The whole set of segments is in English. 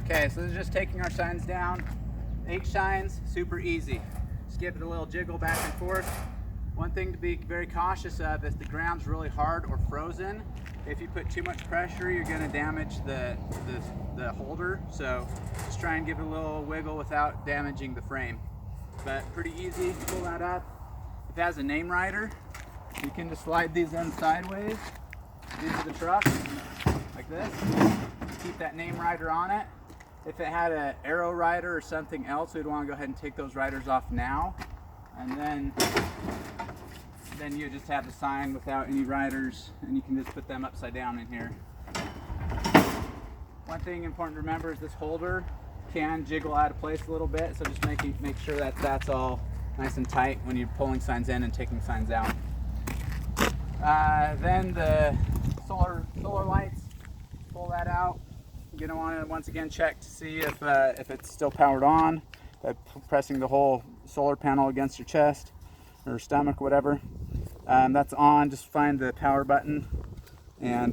Okay, so this is just taking our signs down. 8 shines, super easy. Just give it a little jiggle back and forth. One thing to be very cautious of is the ground's really hard or frozen. If you put too much pressure, you're going to damage the holder. So just try and give it a little wiggle without damaging the frame. But pretty easy, pull that up. If it has a name rider, you can just slide these in sideways into the truck, like this. Keep that name rider on it. If it had an arrow rider or something else, we'd want to go ahead and take those riders off now. And then you just have the sign without any riders, and you can just put them upside down in here. One thing important to remember is this holder can jiggle out of place a little bit, so just make sure that that's all nice and tight when you're pulling signs in and taking signs out. Then the solar lights, pull that out. You're going to want to once again check to see if it's still powered on by pressing the whole solar panel against your chest or stomach, whatever. That's on. Just find the power button and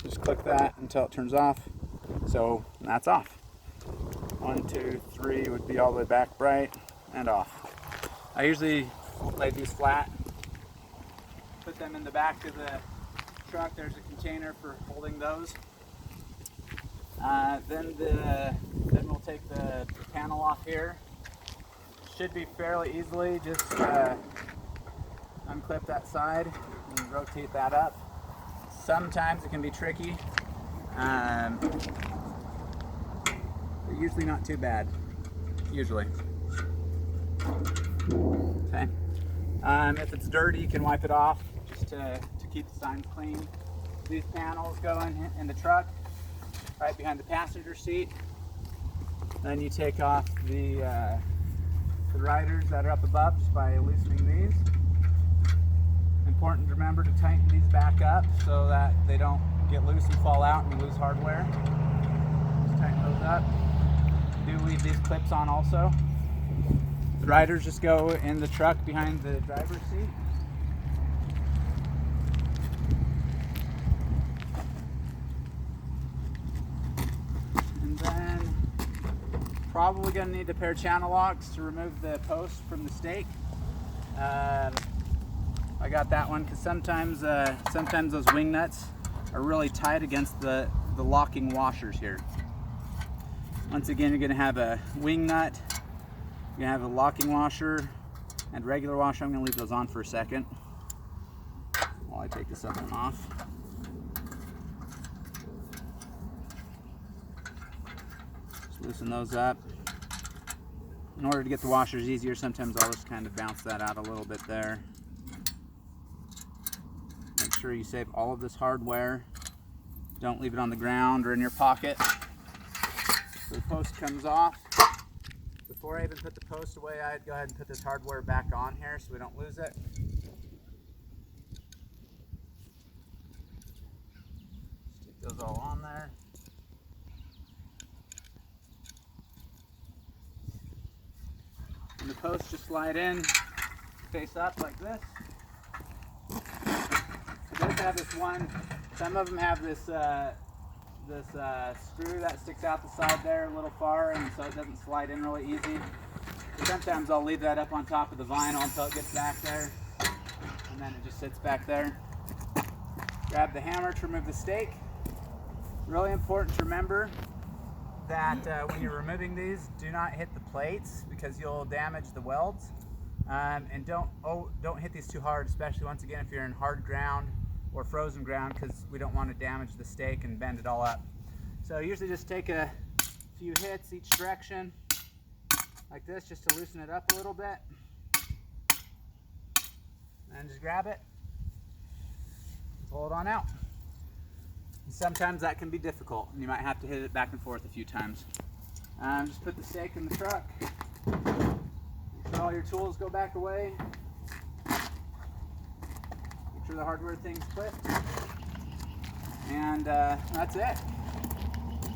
just click that until it turns off. So that's off. 1, 2, 3 would be all the way back bright and off. I usually lay these flat, put them in the back of the truck. There's a container for holding those. Then we'll take the panel off here. Should be fairly easily. Just unclip that side and rotate that up. Sometimes it can be tricky, but usually not too bad. Usually. Okay. If it's dirty, you can wipe it off just to keep the signs clean. These panels go in the truck, right behind the passenger seat. Then you take off the riders that are up above just by loosening these. Important to remember to tighten these back up so that they don't get loose and fall out and you lose hardware. Just tighten those up. Do leave these clips on also. The riders just go in the truck behind the driver's seat. And then probably going to need a pair of channel locks to remove the post from the stake. I got that one because sometimes those wing nuts are really tight against the locking washers here. Once again, you're going to have a wing nut, you're going to have a locking washer and regular washer. I'm going to leave those on for a second while I take this other one off. Just loosen those up. In order to get the washers easier, sometimes I'll just kind of bounce that out a little bit there. Make sure you save all of this hardware. Don't leave it on the ground or in your pocket. So the post comes off. Before I even put the post away, I'd go ahead and put this hardware back on here so we don't lose it. Stick those all on there. And the posts just slide in, face up like this. So those have this one, some of them have this screw that sticks out the side there a little far, and so it doesn't slide in really easy. So sometimes I'll leave that up on top of the vinyl until it gets back there, and then it just sits back there. Grab the hammer to remove the stake. Really important to remember that when you're removing these, do not hit the plates because you'll damage the welds. And don't hit these too hard, especially once again if you're in hard ground or frozen ground, because we don't want to damage the stake and bend it all up. So usually just take a few hits each direction like this just to loosen it up a little bit, and just grab it, pull it on out. And sometimes that can be difficult and you might have to hit it back and forth a few times. Just put the stake in the truck, make sure all your tools go back away. The hardware thing's clipped, and that's it.